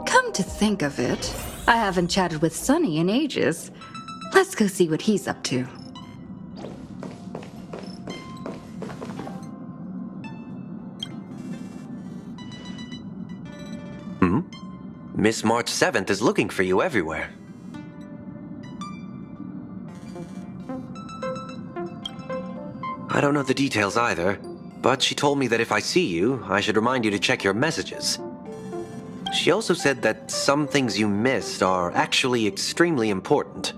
Come to think of it, I haven't chatted with Sonny in ages. Let's go see what he's up to. Miss March 7th is looking for you everywhere. I don't know the details either, but she told me that if I see you, I should remind you to check your messages. She also said that some things you missed are actually extremely important.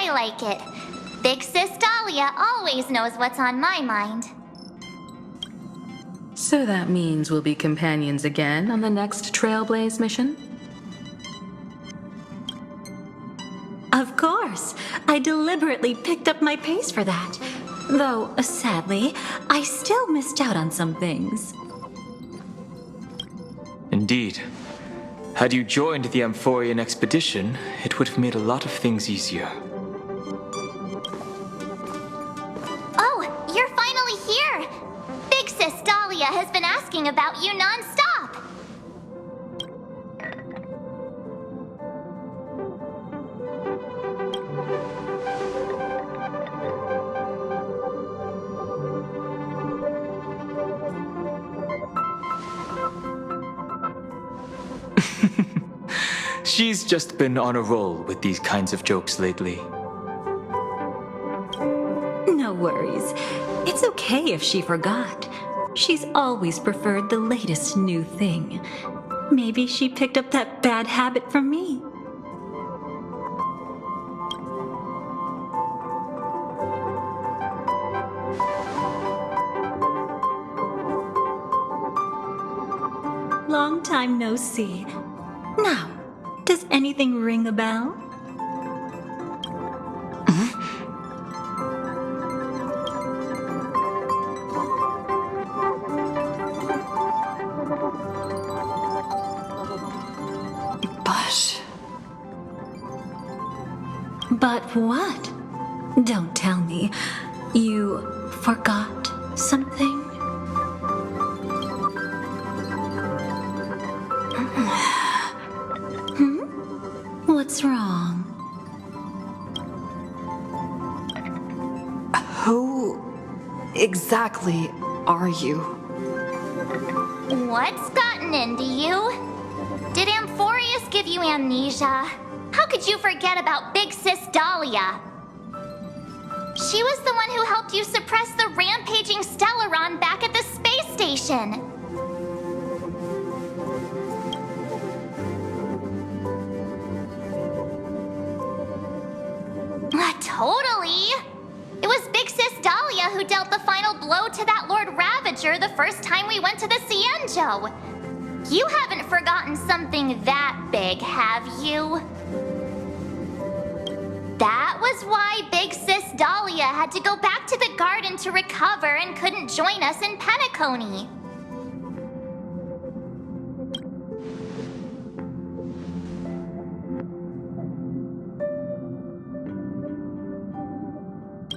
Like it. Big Sis Dahlia always knows what's on my mind. So that means we'll be companions again on the next Trailblaze mission? Of course. I deliberately picked up my pace for that. Though, sadly, I still missed out on some things. Indeed. Had you joined the Amphorian expedition, it would have made a lot of things easier. You're finally here! Big Sis Dahlia has been asking about you non-stop! She's just been on a roll with these kinds of jokes lately. No worries. It's okay if she forgot. She's always preferred the latest new thing. Maybe she picked up that bad habit from me. Long time no see. Now, does anything ring a bell? But what? Don't tell me. You forgot something? Who exactly are you? What's gotten into you? Did Amphorius give you amnesia? How could you forget about Big Sis Dahlia? She was the one who helped you suppress the rampaging Stellaron back at the space station. Totally! It was Big Sis Dahlia who dealt the final blow to that Lord Ravager the first time we went to the Cienjo. You haven't forgotten something that big, have you? That was why Big Sis Dahlia had to go back to the garden to recover and couldn't join us in Penacony.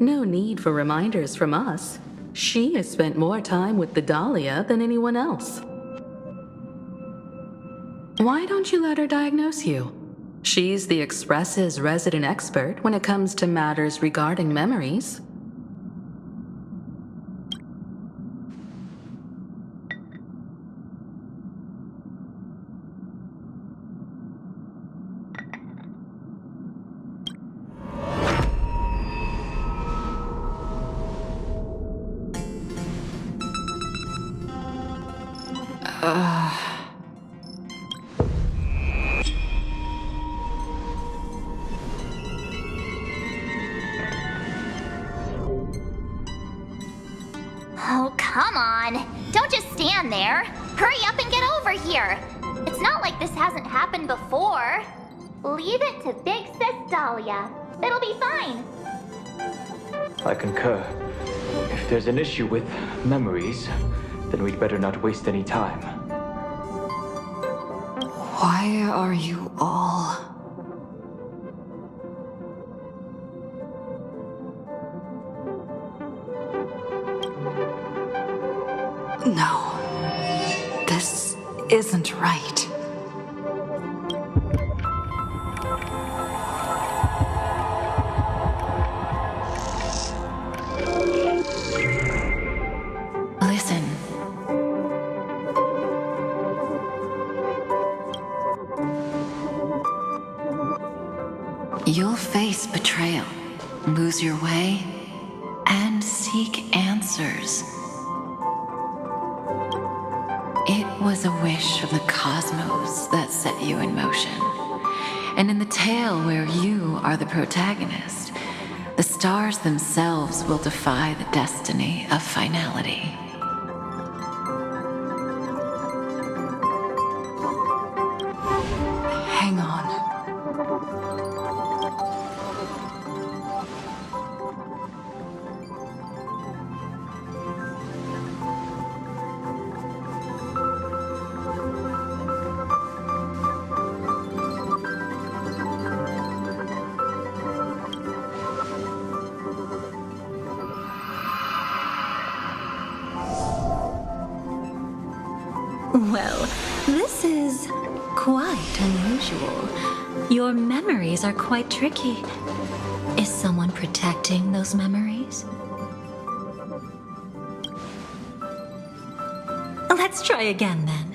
No need for reminders from us. She has spent more time with the Dahlia than anyone else. Why don't you let her diagnose you? She's the Express's resident expert when it comes to matters regarding memories. Oh, come on. Don't just stand there. Hurry up and get over here. It's not like this hasn't happened before. Leave it to Big Sis Dahlia. It'll be fine. I concur. If there's an issue with memories, then we'd better not waste any time. Why are you all... No. This isn't right. Listen. You'll face betrayal, lose your way, and seek answers. It was a wish of the cosmos that set you in motion. And in the tale where you are the protagonist, the stars themselves will defy the destiny of finality. Hang on. Well, this is quite unusual. Your memories are quite tricky. Is someone protecting those memories? Let's try again then.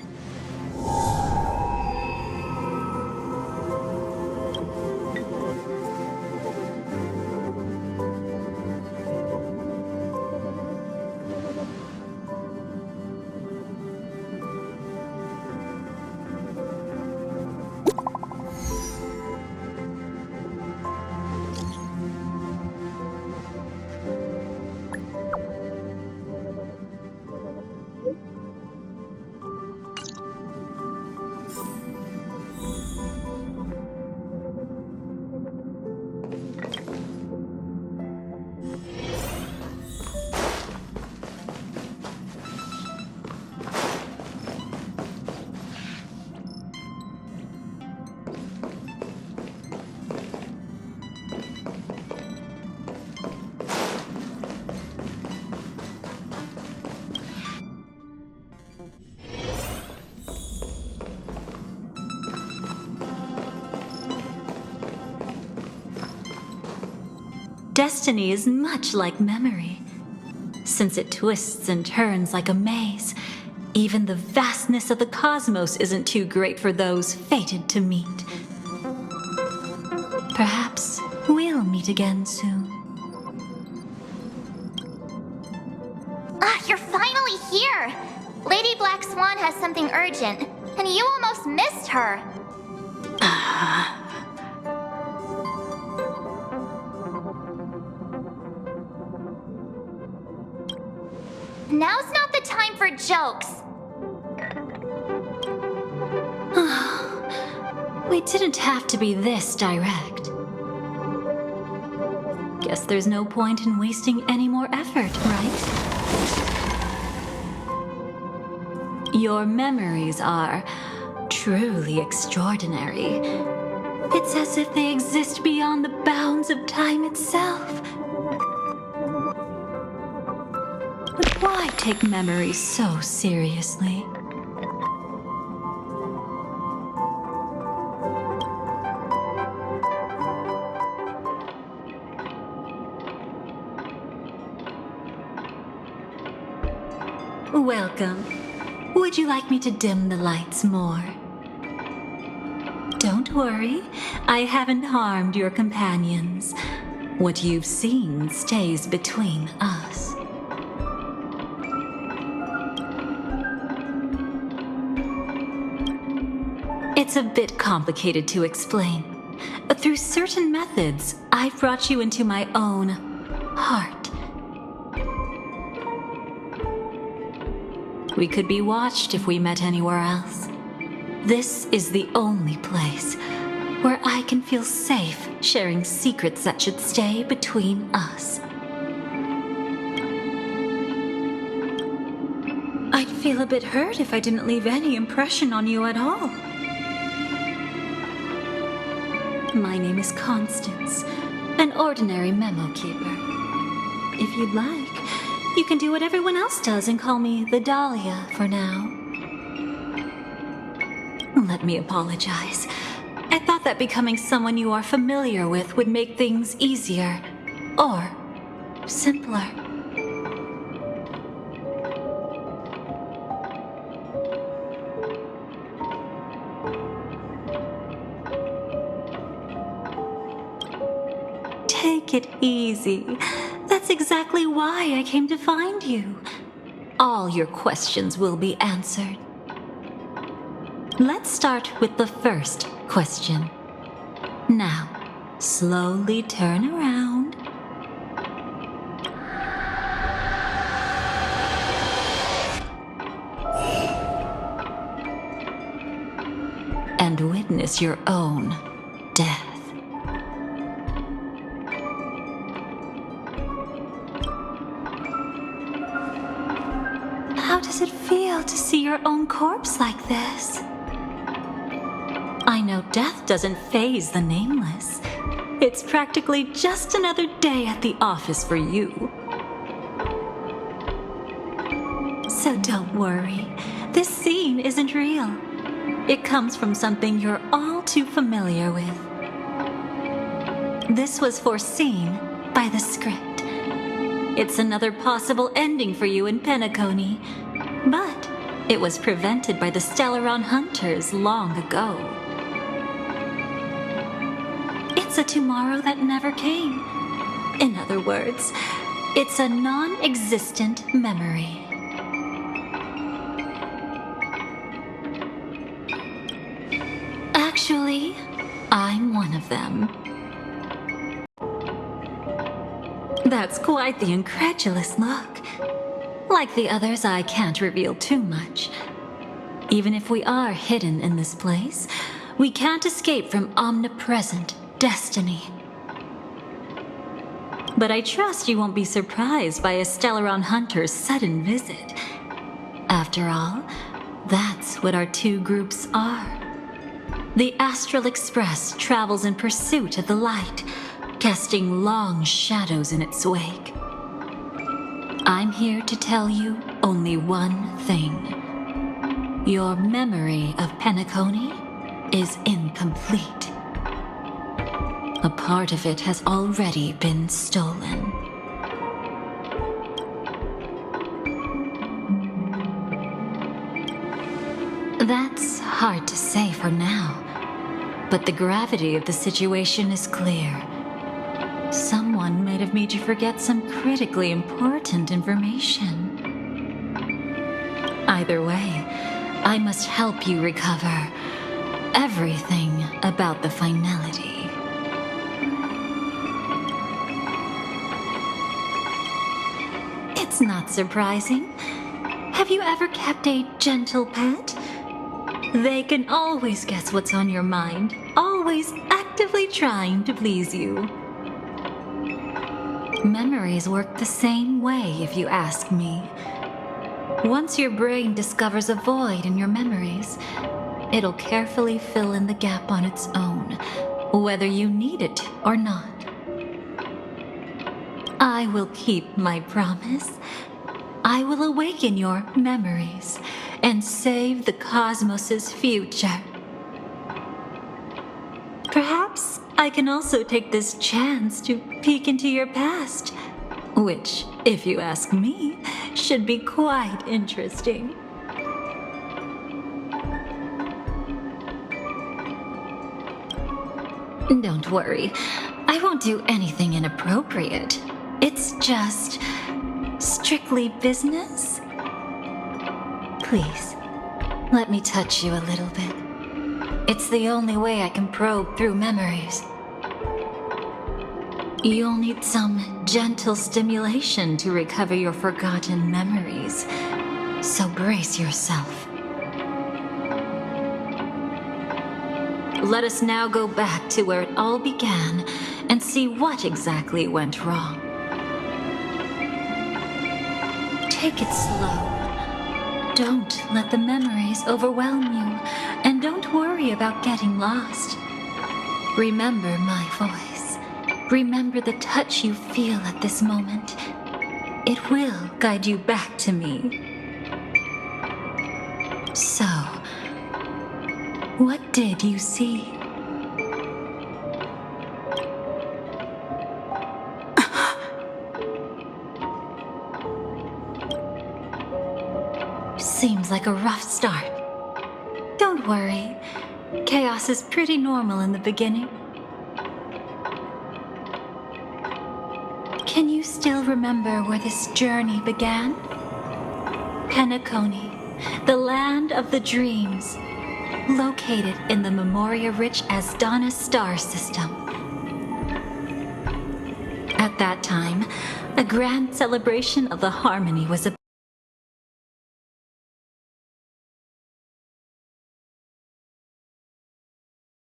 destiny is much like memory. Since it twists and turns like a maze, even the vastness of the cosmos isn't too great for those fated to meet. Perhaps we'll meet again soon. Ah, you're finally here! Lady Black Swan has something urgent, and you almost missed her. Now's not the time for jokes. We didn't have to be this direct. Guess there's no point in wasting any more effort, right? Your memories are truly extraordinary. It's as if they exist beyond the bounds of time itself. But why take memories so seriously? Welcome. Would you like me to dim the lights more? Don't worry, I haven't harmed your companions. What you've seen stays between us. It's a bit complicated to explain. Through certain methods, I've brought you into my own heart. We could be watched if we met anywhere else. This is the only place where I can feel safe sharing secrets that should stay between us. I'd feel a bit hurt if I didn't leave any impression on you at all. My name is Constance, an ordinary memo keeper. If you'd like, you can do what everyone else does and call me the Dahlia for now. Let me apologize. I thought that becoming someone you are familiar with would make things easier, or simpler. Take it easy. That's exactly why I came to find you. All your questions will be answered. Let's start with the first question. Now, slowly turn around. And witness your own death. How does it feel to see your own corpse like this? I know death doesn't faze the nameless. It's practically just another day at the office for you. So don't worry, this scene isn't real. It comes from something you're all too familiar with. This was foreseen by the script. It's another possible ending for you in Penacony, but it was prevented by the Stellaron Hunters long ago. It's a tomorrow that never came. In other words, it's a non-existent memory. Actually, I'm one of them. That's quite the incredulous look. Like the others, I can't reveal too much. Even if we are hidden in this place, we can't escape from omnipresent destiny. But I trust you won't be surprised by a Stellaron Hunter's sudden visit. After all, that's what our two groups are. The Astral Express travels in pursuit of the light, casting long shadows in its wake. I'm here to tell you only one thing. Your memory of Penacony is incomplete. A part of it has already been stolen. That's hard to say for now, but the gravity of the situation is clear. Someone might have made you forget some critically important information. Either way, I must help you recover everything about the finality. It's not surprising. Have you ever kept a gentle pet? They can always guess what's on your mind, always actively trying to please you. Memories work the same way, if you ask me. Once your brain discovers a void in your memories, it'll carefully fill in the gap on its own, whether you need it or not. I will keep my promise. I will awaken your memories and save the cosmos's future. Perhaps I can also take this chance to peek into your past, which, if you ask me, should be quite interesting. Don't worry, I won't do anything inappropriate. It's just strictly business. Please, let me touch you a little bit. It's the only way I can probe through memories. You'll need some gentle stimulation to recover your forgotten memories, so brace yourself. Let us now go back to where it all began and see what exactly went wrong. Take it slow. Don't let the memories overwhelm you, and don't worry about getting lost. Remember my voice. Remember the touch you feel at this moment. It will guide you back to me. So, what did you see? Seems like a rough start. Don't worry. Chaos is pretty normal in the beginning. Can you still remember where this journey began? Penacony, the land of the dreams, located in the Memoria-rich Asdana star system. At that time, a grand celebration of the harmony was about.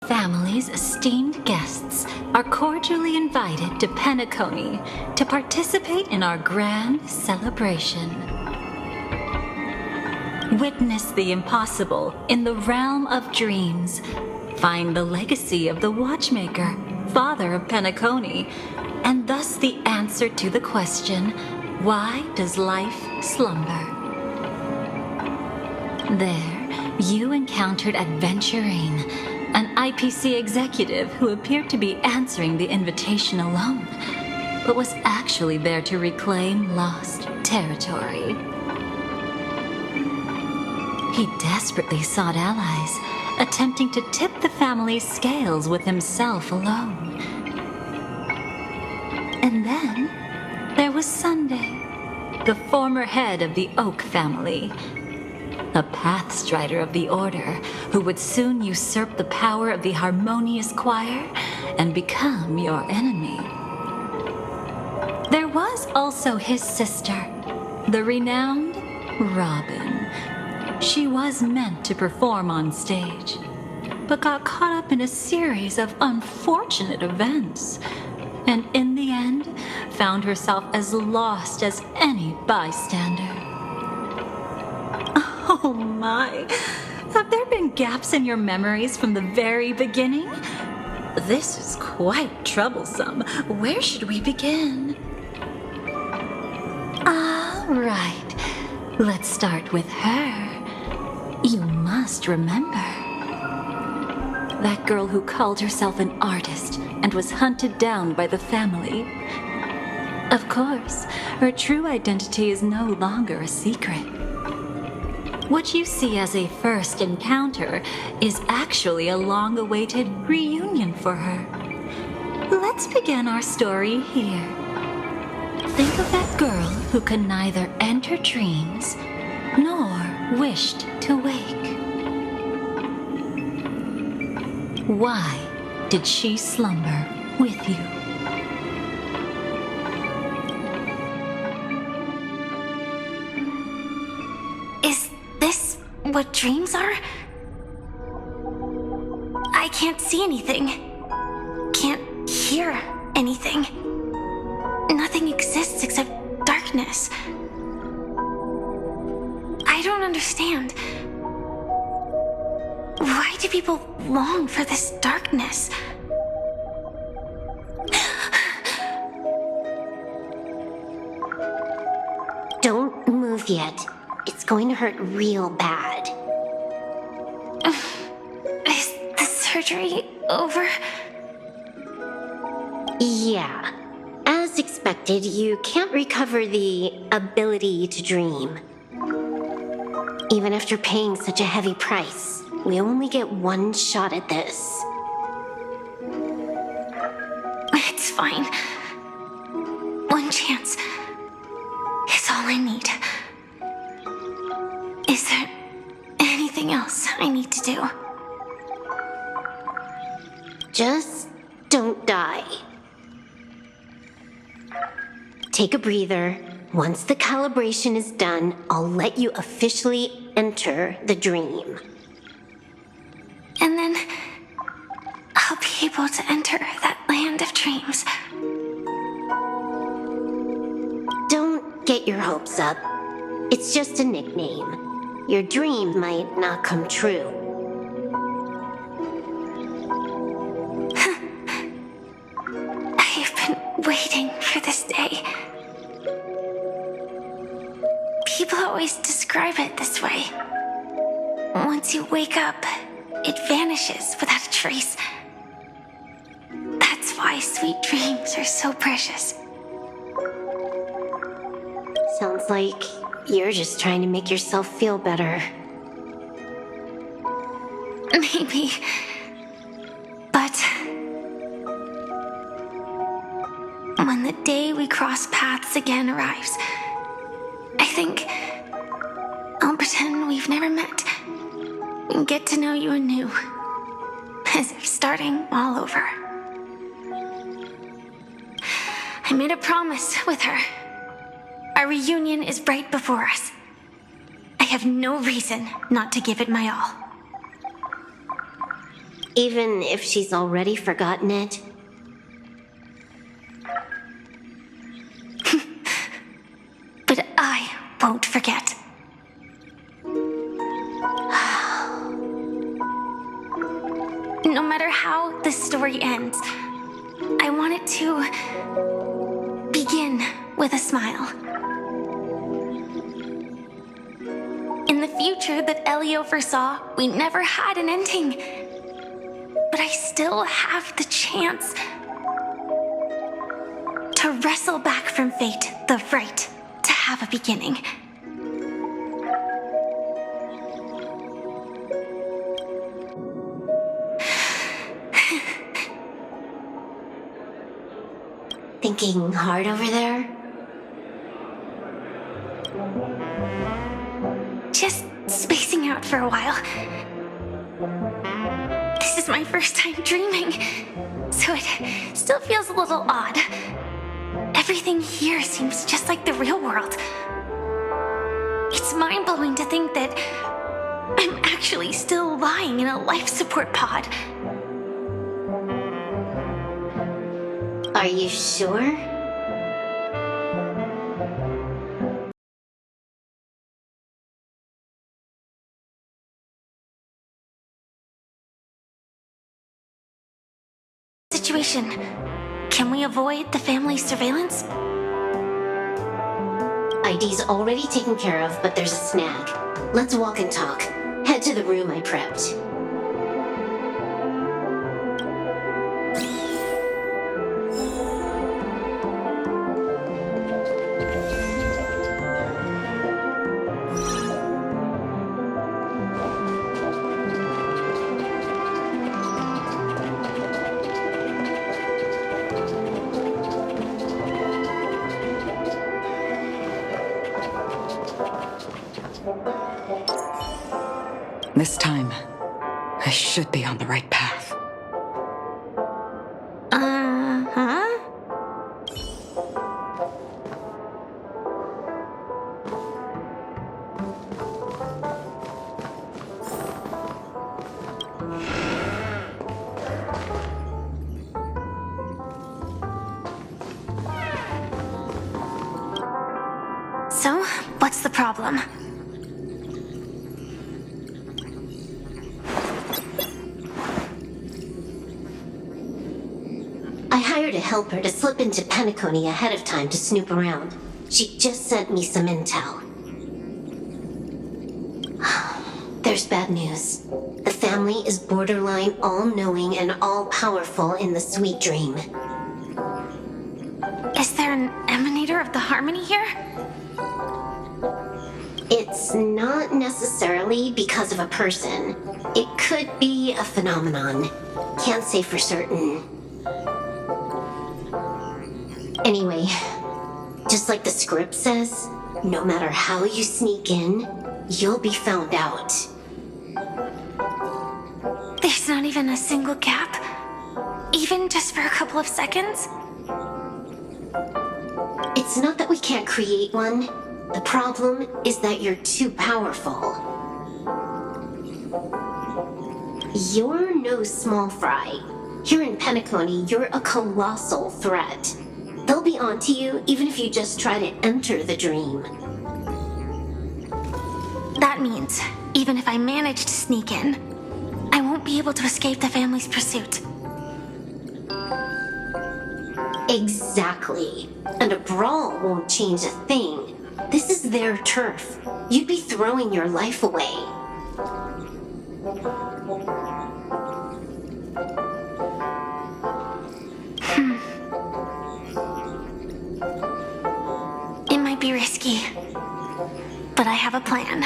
Family's esteemed guests are cordially invited to Penacony to participate in our grand celebration. Witness the impossible in the realm of dreams. Find the legacy of the Watchmaker, father of Penacony, and thus the answer to the question, why does life slumber? There, you encountered Adventurine, an IPC executive who appeared to be answering the invitation alone, but was actually there to reclaim lost territory. He desperately sought allies, attempting to tip the family's scales with himself alone. And then there was Sunday, the former head of the Oak family, a pathstrider of the Order who would soon usurp the power of the Harmonious Choir and become your enemy. There was also his sister, the renowned Robin. She was meant to perform on stage, but got caught up in a series of unfortunate events, and in the end found herself as lost as any bystander. Oh my, have there been gaps in your memories from the very beginning? This is quite troublesome. Where should we begin? All right, let's start with her. You must remember. that girl who called herself an artist and was hunted down by the family. Of course, her true identity is no longer a secret. What you see as a first encounter is actually a long-awaited reunion for her. Let's begin our story here. Think of that girl who could neither enter dreams nor wished to wake. Why did she slumber with you? Is this what dreams are? I can't see anything. Can't hear anything. Nothing exists except darkness. I don't understand. Why do people long for this darkness? Don't move yet. It's going to hurt real bad. Is the surgery over? Yeah. As expected, you can't recover the ability to dream. Even after paying such a heavy price, we only get one shot at this. It's fine. One chance is all I need. Is there anything else I need to do? Just don't die. Take a breather. Once the calibration is done, I'll let you officially enter the dream. And then I'll be able to enter that land of dreams. Don't get your hopes up. It's just a nickname. Your dream might not come true. I've been waiting for this day. People always describe it this way. Once you wake up, it vanishes without a trace. That's why sweet dreams are so precious. Sounds like you're just trying to make yourself feel better. Maybe. But when the day we cross paths again arrives, I think I'll pretend we've never met and get to know you anew, as if starting all over. I made a promise with her. Our reunion is right before us. I have no reason not to give it my all. Even if she's already forgotten it? But I won't forget. No matter how this story ends, I want it to begin with a smile. In the future that Elio foresaw, we never had an ending. But I still have the chance to wrestle back from fate the right to have a beginning. Thinking hard over there? Just spacing out for a while. This is my first time dreaming, so it still feels a little odd. Everything here seems just like the real world. It's mind-blowing to think that I'm actually still lying in a life support pod. Are you sure? Situation. Can we avoid the family's surveillance? ID's already taken care of, but there's a snag. Let's walk and talk. Head to the room I prepped. This time, I should be on the right path. Uh-huh. So, what's the problem? I hired a helper to slip into Penacony ahead of time to snoop around. She just sent me some intel. There's bad news. The family is borderline all-knowing and all-powerful in the Sweet Dream. Is there an emanator of the harmony here? It's not necessarily because of a person. It could be a phenomenon. Can't say for certain. Anyway, just like the script says, no matter how you sneak in, you'll be found out. There's not even a single gap? Even just for a couple of seconds? It's not that we can't create one. The problem is that you're too powerful. You're no small fry. Here in Penacony, you're a colossal threat. They'll be onto you even if you just try to enter the dream. That means, even if I manage to sneak in, I won't be able to escape the family's pursuit. Exactly. And a brawl won't change a thing. This is their turf. You'd be throwing your life away. It might be risky, but I have a plan.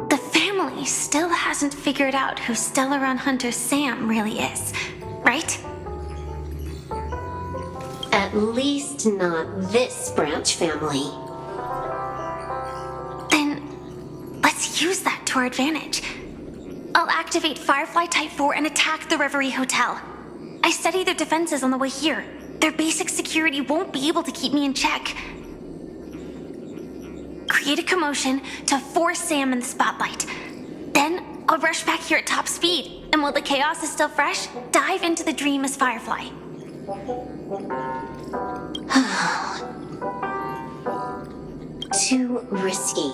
The family still hasn't figured out who Stellaron Hunter Sam really is, right? At least not this branch family. Then, let's use that to our advantage. I'll activate Firefly Type 4 and attack the Reverie Hotel. I studied their defenses on the way here. Their basic security won't be able to keep me in check. Create a commotion to force Sam in the spotlight. Then, I'll rush back here at top speed, and while the chaos is still fresh, dive into the dream as Firefly. Too risky.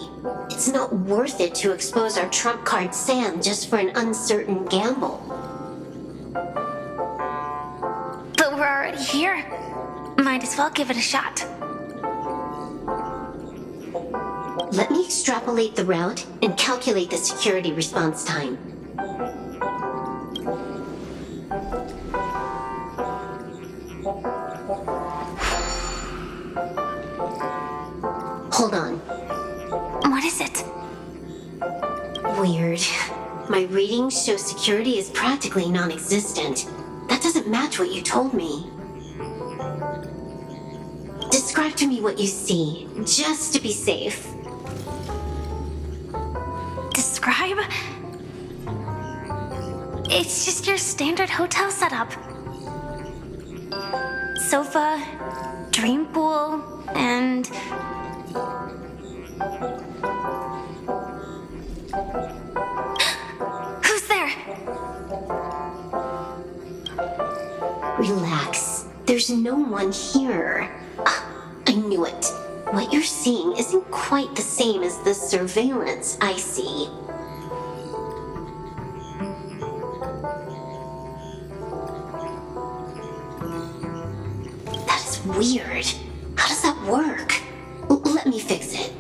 It's not worth it to expose our trump card Sam just for an uncertain gamble. But we're already here. Might as well give it a shot. Let me extrapolate the route and calculate the security response time. Hold on. What is it? Weird. My readings show security is practically non-existent. That doesn't match what you told me. Describe to me what you see, just to be safe. Describe? It's just your standard hotel setup. Sofa, dream pool, and... Who's there? Relax. There's no one here. I knew it. What you're seeing isn't quite the same as the surveillance I see. That's weird. How does that work? Let me fix it.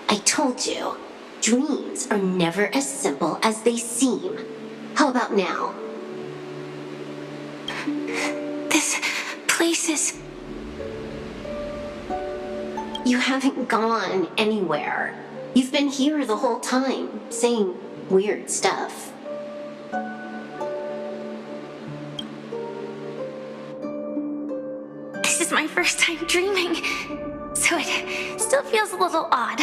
I told you, dreams are never as simple as they seem. How about now? This voices. You haven't gone anywhere. You've been here the whole time, saying weird stuff. This is my first time dreaming, so it still feels a little odd.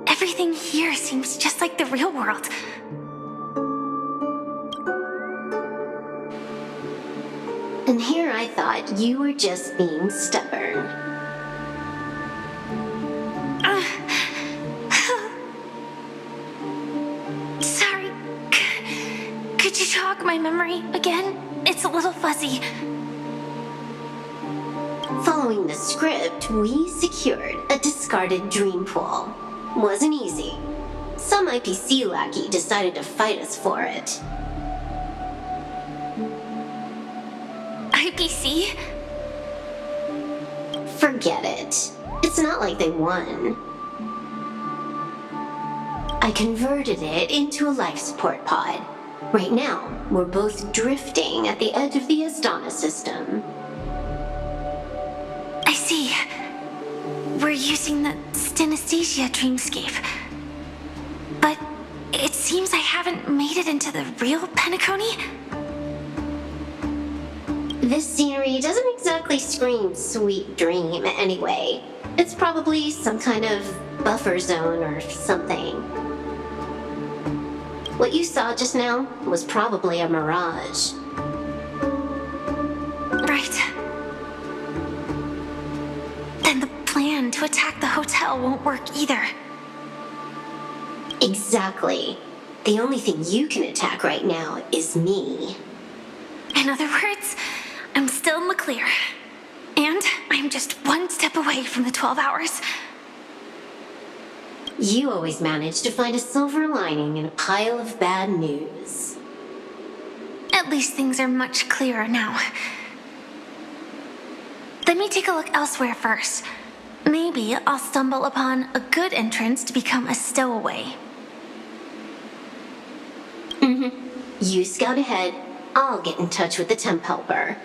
Everything here seems just like the real world. And here I thought you were just being stubborn. Sorry. Could you jog my memory again? It's a little fuzzy. Following the script, we secured a discarded dream pool. Wasn't easy. Some IPC lackey decided to fight us for it. IPC? Forget it. It's not like they won. I converted it into a life support pod. Right now, we're both drifting at the edge of the Astana system. I see. We're using the Synesthesia dreamscape. But it seems I haven't made it into the real Penacony. This scenery doesn't exactly scream sweet dream anyway. It's probably some kind of buffer zone or something. What you saw just now was probably a mirage. Right. Then the plan to attack the hotel won't work either. Exactly. The only thing you can attack right now is me. In other words, I'm still in the clear. And I'm just one step away from the 12 hours. You always manage to find a silver lining in a pile of bad news. At least things are much clearer now. Let me take a look elsewhere first. Maybe I'll stumble upon a good entrance to become a stowaway. You scout ahead. I'll get in touch with the temp helper.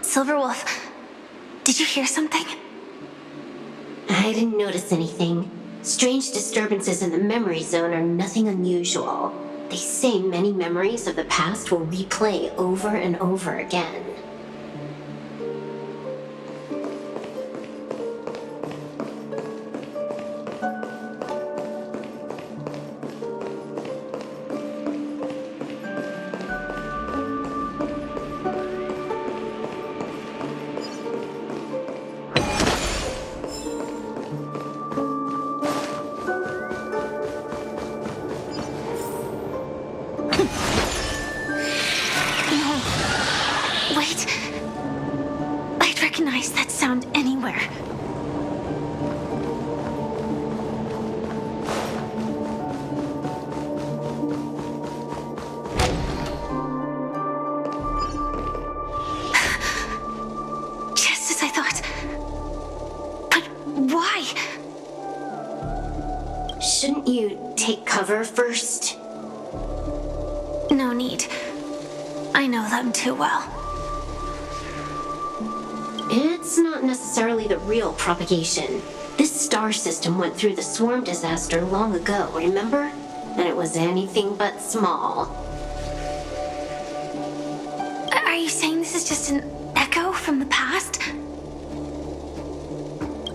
Silverwolf, did you hear something? I didn't notice anything. Strange disturbances in the memory zone are nothing unusual. They say many memories of the past will replay over and over again. Wait. I'd recognize that sound anywhere. Just as I thought. But why? Shouldn't you take cover first? No need. I know them too well. It's not necessarily the real propagation. This star system went through the swarm disaster long ago, remember? And it was anything but small. Are you saying this is just an echo from the past?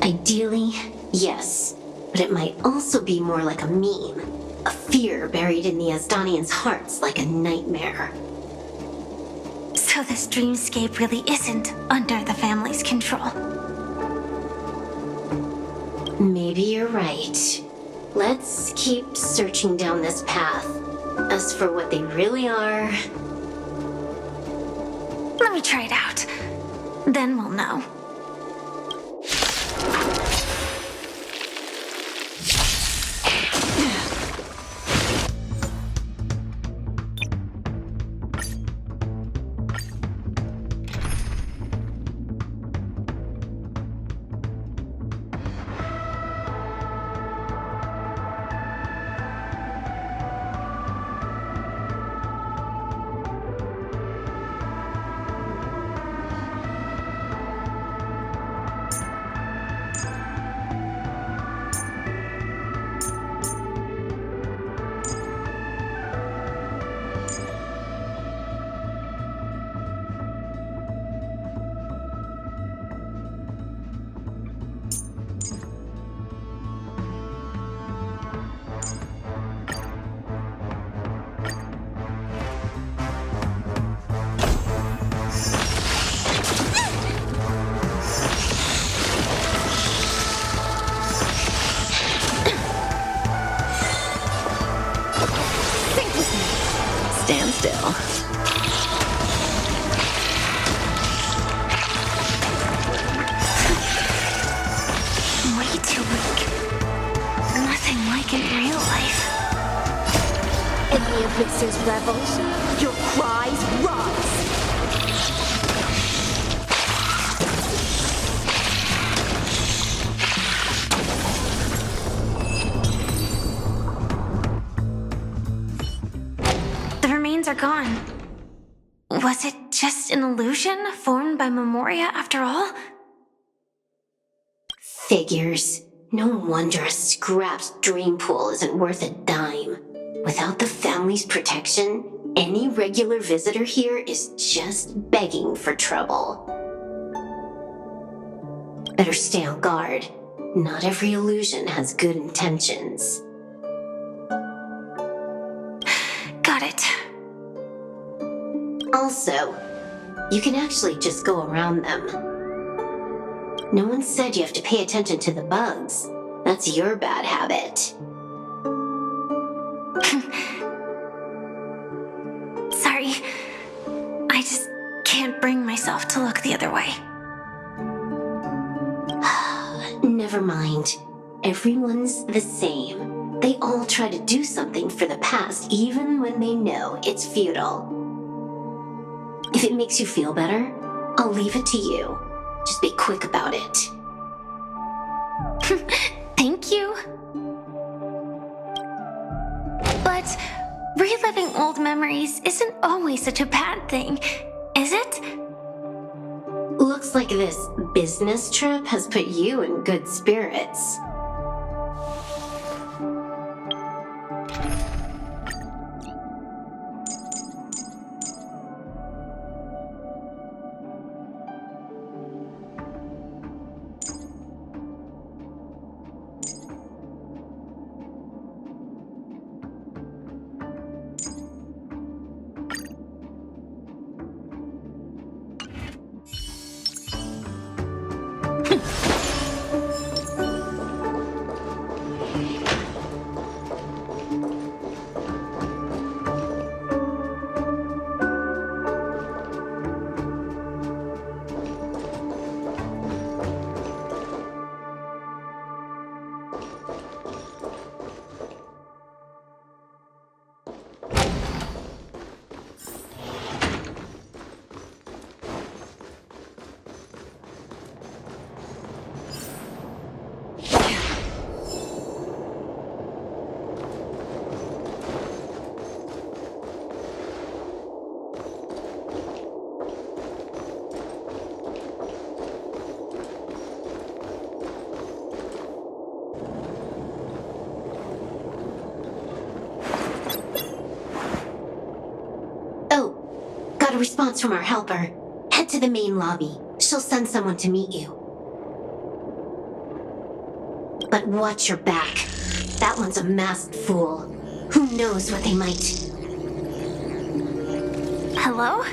Ideally, yes. But it might also be more like a meme. A fear buried in the Asdanians' hearts like a nightmare. So this dreamscape really isn't under the family's control. Maybe you're right. Let's keep searching down this path. As for what they really are... Let me try it out. Then we'll know. stand still. Way too weak. Nothing like in real life. Any of Mixer's rebels, your cries rise. The remains are gone. Was it just an illusion formed by Memoria after all? Figures. No wonder a scrapped dream pool isn't worth a dime. Without the family's protection, any regular visitor here is just begging for trouble. Better stay on guard. Not every illusion has good intentions. Got it. Also, you can actually just go around them. No one said you have to pay attention to the bugs. That's your bad habit. Sorry. I just can't bring myself to look the other way. Never mind. Everyone's the same. They all try to do something for the past, even when they know it's futile. If it makes you feel better, I'll leave it to you. Just be quick about it. Thank you. But reliving old memories isn't always such a bad thing, is it? Looks like this business trip has put you in good spirits. Got a response from our helper. Head to the main lobby. She'll send someone to meet you. But watch your back. That one's a masked fool. Who knows what they might... Hello?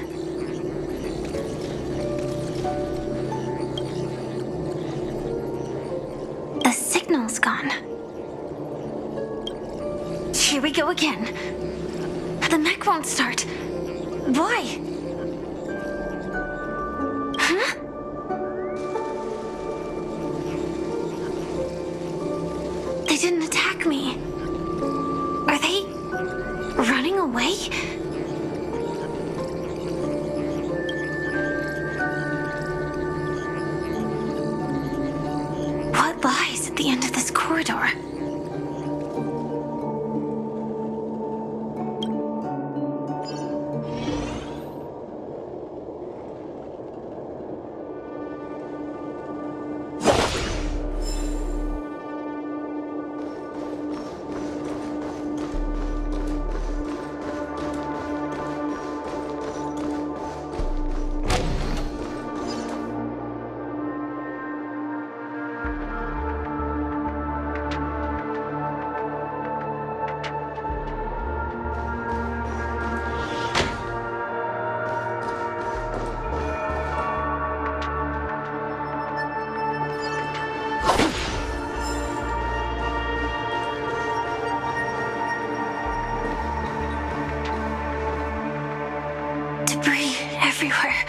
The signal's gone. Here we go again. The mech won't start. Why? Huh? They didn't attack me. Are they running away? What lies at the end of this corridor? everywhere.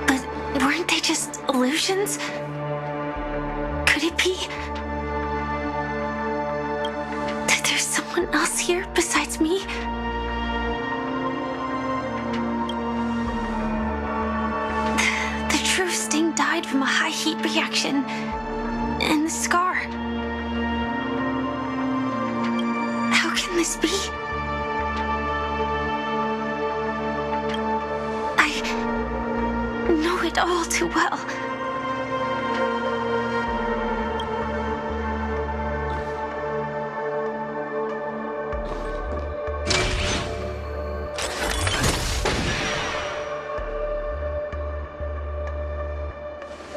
But weren't they just illusions? Could it be that there's someone else here besides me? The true Sting died from a high heat reaction, and the scar. How can this be? I know it all too well.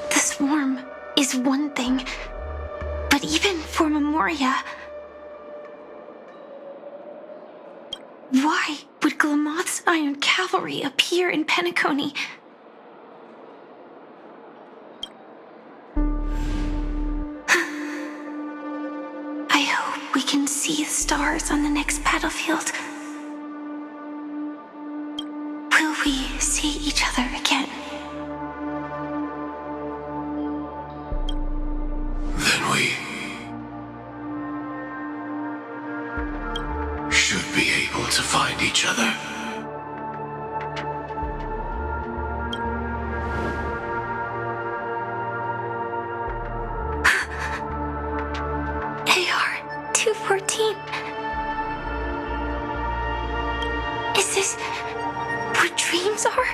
The swarm is one thing, but even for Memoria, why would Glamoth's Iron Cavalry appear in Penacony? I hope we can see the stars on the next battlefield. Will we see each other again? Then we should be able to find each other. AR-214. Is this what dreams are?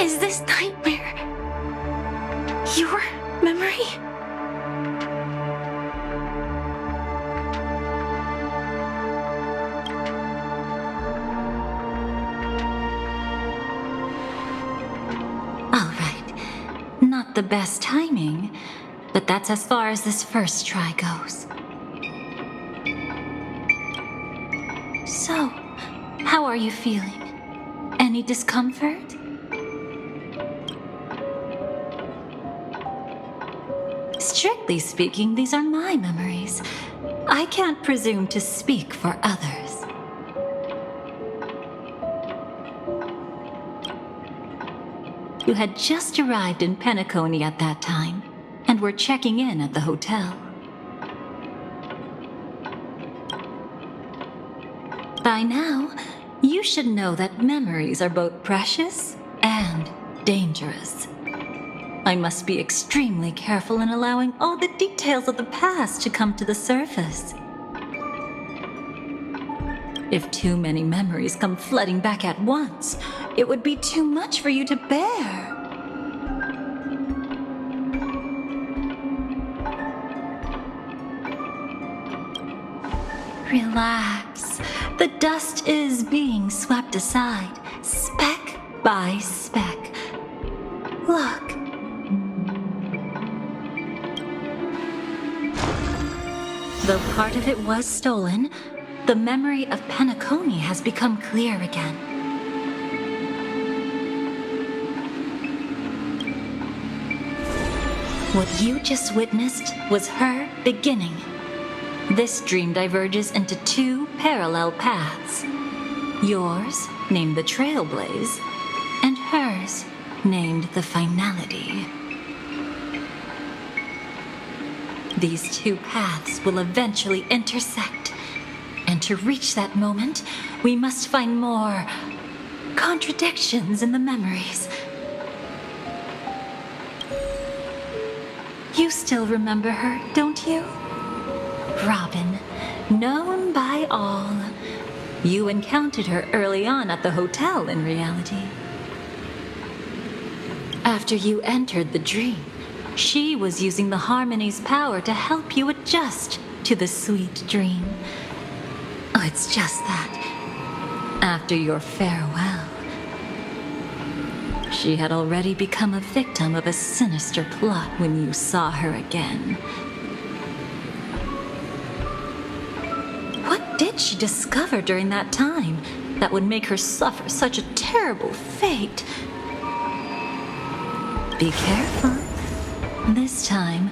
Is this nightmare your memory? All right. Not the best timing, but that's as far as this first try goes. So, how are you feeling? Any discomfort? Strictly speaking, these are my memories. I can't presume to speak for others. You had just arrived in Penacony at that time, and were checking in at the hotel. By now, you should know that memories are both precious and dangerous. I must be extremely careful in allowing all the details of the past to come to the surface. If too many memories come flooding back at once, it would be too much for you to bear. Relax. The dust is being swept aside, speck by speck. Look. Though part of it was stolen, the memory of Penacony has become clear again. What you just witnessed was her beginning. This dream diverges into two parallel paths. Yours, named the Trailblaze, and hers, named the Finality. These two paths will eventually intersect. And to reach that moment, we must find more contradictions in the memories. You still remember her, don't you? Robin, known by all. You encountered her early on at the hotel, in reality. After you entered the dream, she was using the Harmony's power to help you adjust to the sweet dream. Oh, it's just that. After your farewell, she had already become a victim of a sinister plot when you saw her again. What did she discover during that time that would make her suffer such a terrible fate? Be careful. This time,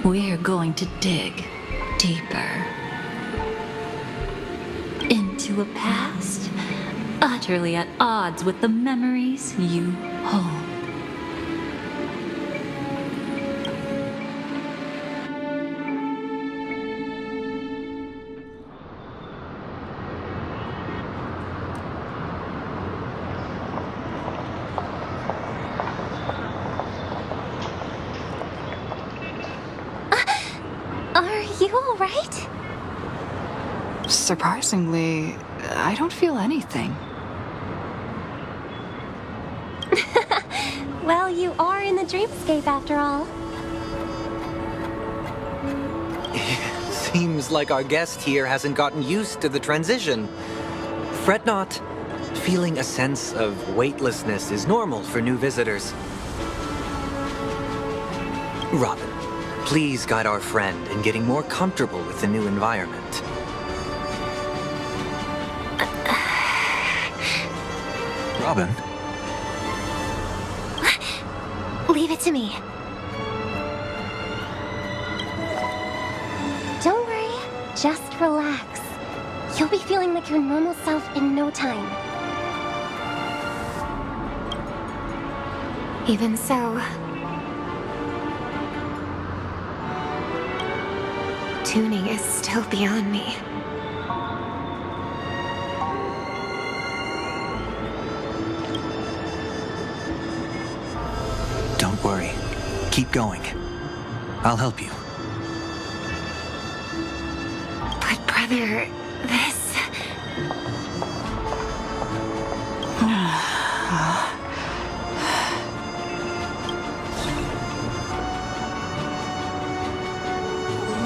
we're going to dig deeper into into a past utterly at odds with the memories you hold. Are you alright? Surprisingly, I don't feel anything. Well, you are in the dreamscape after all. Seems like our guest here hasn't gotten used to the transition. Fret not. Feeling a sense of weightlessness is normal for new visitors. Robin, please guide our friend in getting more comfortable with the new environment. Robin? Leave it to me. Don't worry, just relax. You'll be feeling like your normal self in no time. Even so, tuning is still beyond me. Don't worry. Keep going. I'll help you. But brother, this...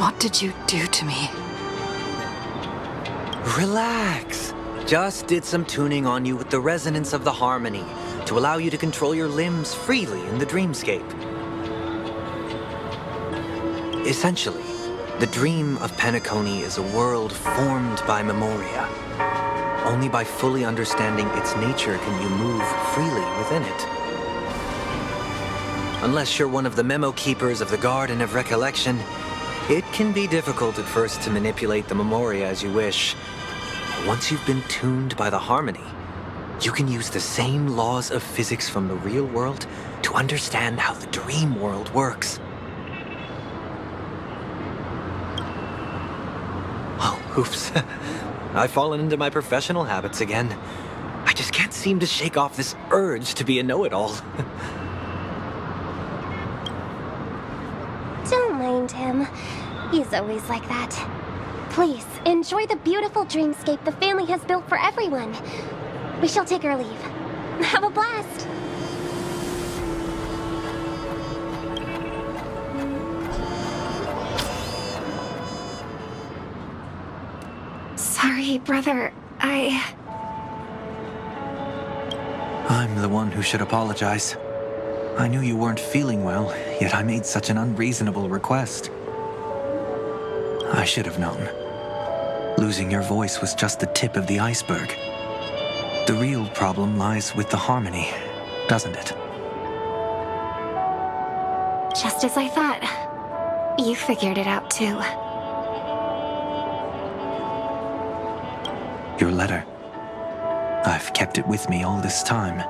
What did you do to me? Relax. Just did some tuning on you with the resonance of the harmony to allow you to control your limbs freely in the dreamscape. Essentially, the dream of Penacony is a world formed by memoria. Only by fully understanding its nature can you move freely within it. Unless you're one of the memo keepers of the Garden of Recollection, it can be difficult at first to manipulate the memoria as you wish. Once you've been tuned by the harmony, you can use the same laws of physics from the real world to understand how the dream world works. Oh, oops. I've fallen into my professional habits again. I just can't seem to shake off this urge to be a know-it-all. Don't mind him. He's always like that. Please, enjoy the beautiful dreamscape the family has built for everyone. We shall take our leave. Have a blast! Sorry, brother. I'm the one who should apologize. I knew you weren't feeling well, yet I made such an unreasonable request. I should have known. Losing your voice was just the tip of the iceberg. The real problem lies with the harmony, doesn't it? Just as I thought. You figured it out too. Your letter. I've kept it with me all this time.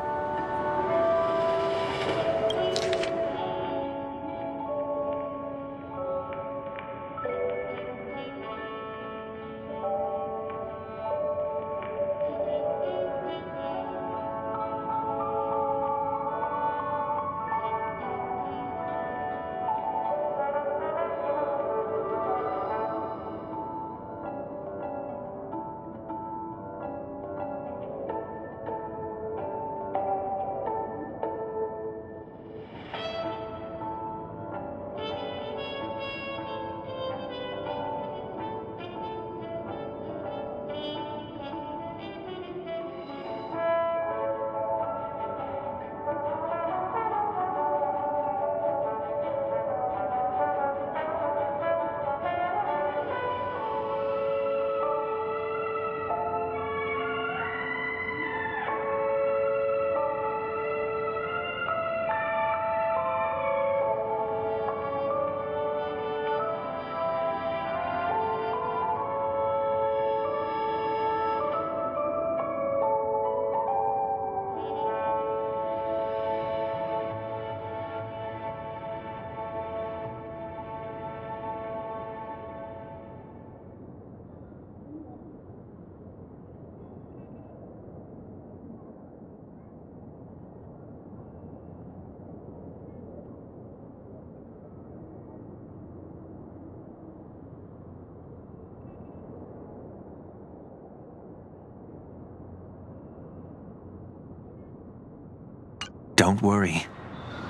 Don't worry.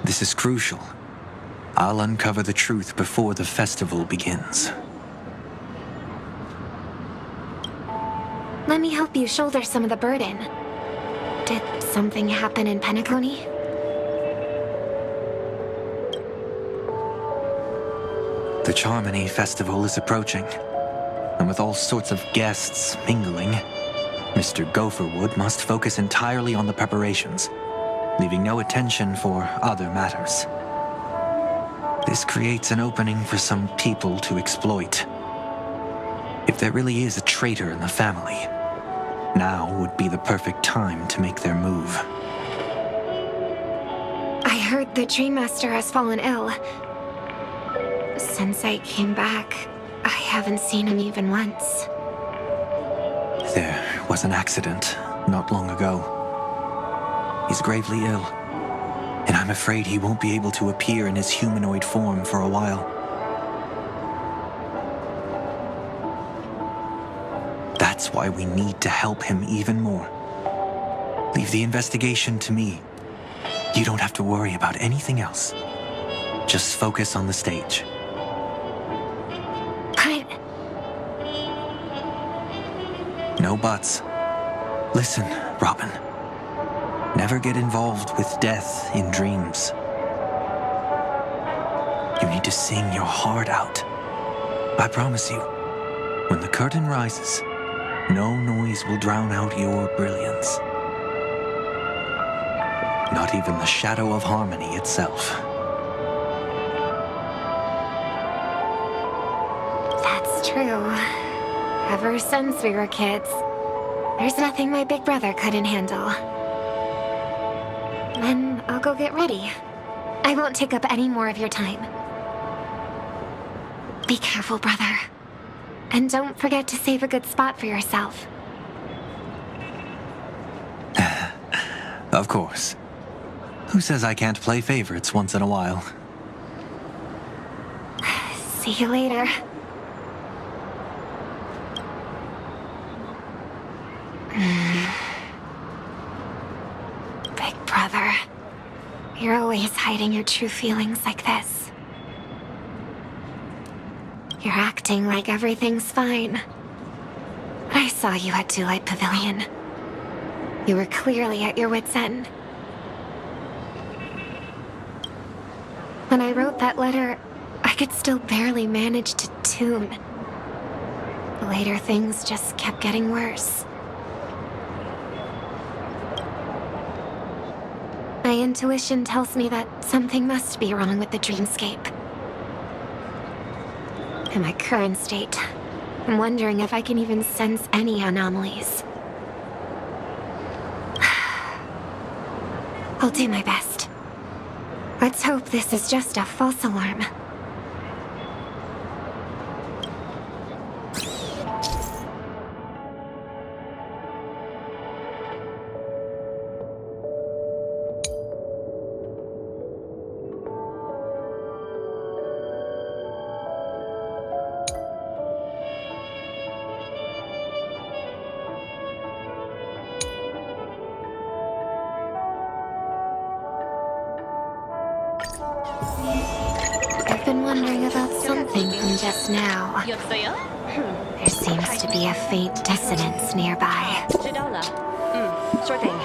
This is crucial. I'll uncover the truth before the festival begins. Let me help you shoulder some of the burden. Did something happen in Penacony? The Charmony Festival is approaching, and with all sorts of guests mingling, Mr. Gopherwood must focus entirely on the preparations, leaving no attention for other matters. This creates an opening for some people to exploit. If there really is a traitor in the family, now would be the perfect time to make their move. I heard the Dream Master has fallen ill. Since I came back, I haven't seen him even once. There was an accident not long ago. He's gravely ill, and I'm afraid he won't be able to appear in his humanoid form for a while. That's why we need to help him even more. Leave the investigation to me. You don't have to worry about anything else. Just focus on the stage. But... No buts. Listen, Robin. Never get involved with death in dreams. You need to sing your heart out. I promise you, when the curtain rises, no noise will drown out your brilliance. Not even the shadow of harmony itself. That's true. Ever since we were kids, there's nothing my big brother couldn't handle. Then I'll go get ready. I won't take up any more of your time. Be careful, brother. And don't forget to save a good spot for yourself. Of course. Who says I can't play favorites once in a while? See you later. Big brother, you're always hiding your true feelings like this. You're acting like everything's fine. I saw you at Daylight Pavilion. You were clearly at your wit's end. When I wrote that letter, I could still barely manage to tune. Later, things just kept getting worse. My intuition tells me that something must be wrong with the dreamscape. In my current state, I'm wondering if I can even sense any anomalies. I'll do my best. Let's hope this is just a false alarm. I've been wondering about something from just now. There seems to be a faint dissonance nearby. Sure thing.